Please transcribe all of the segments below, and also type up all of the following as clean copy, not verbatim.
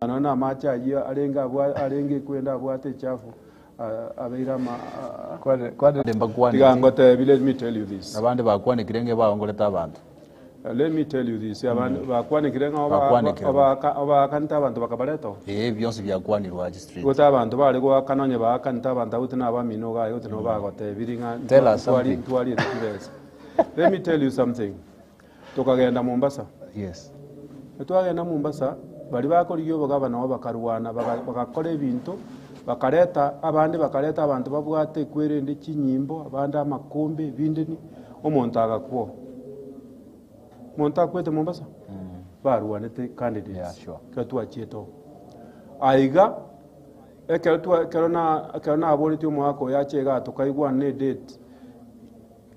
Anaona macha hiyo alenga kwenda bwate chafu abeira ma kwa dembakwani ngote let me tell you this abandi bakwani kirenge baongoleta abantu let me tell you this abantu bakwani kirenge oba kanta abantu bakabareto byonse byakwani rwa street gota abantu bale kwa kanonye ba kanta abantu utina bamino ga yote no bagote biringa twali ekibese. Let me tell you something. Tukagenda Mombasa. Yes. Twagenda Mombasa bali bakoriyo bagabana bakarwana bagakora ebintu bakareta abandi bakareta abantu babwate kwerende kinyimbo abandi amakombe bindeni omuntu agakwo monta kwete Mombasa barwanete candidates. Yeah, sure. Katwa cheto aiga ekelona aboliti omwako yachega tukaigwa ne date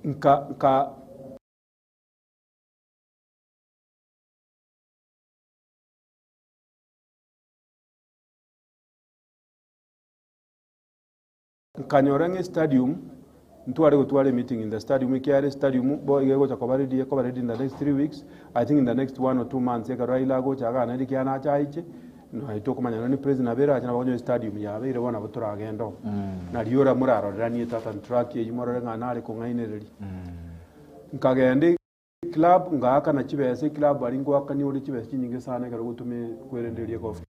nka Kanyorenge Stadium, ntware gutware meeting in the stadium. Kiare stadium boy go cover in the next 3 weeks. I think in the next 1 or 2 months eka raila go chaga na dikiana chaiche no itoko manyana ni president abera achana bagonyo stadium ya abere bona butura agendo na riora muraro rani tata track ye muraro ngana ari ko ngainereri nkagende club ngaka na chibese club ari ngo akani uri chibese nyinge sana kero gutume kwerenderie golf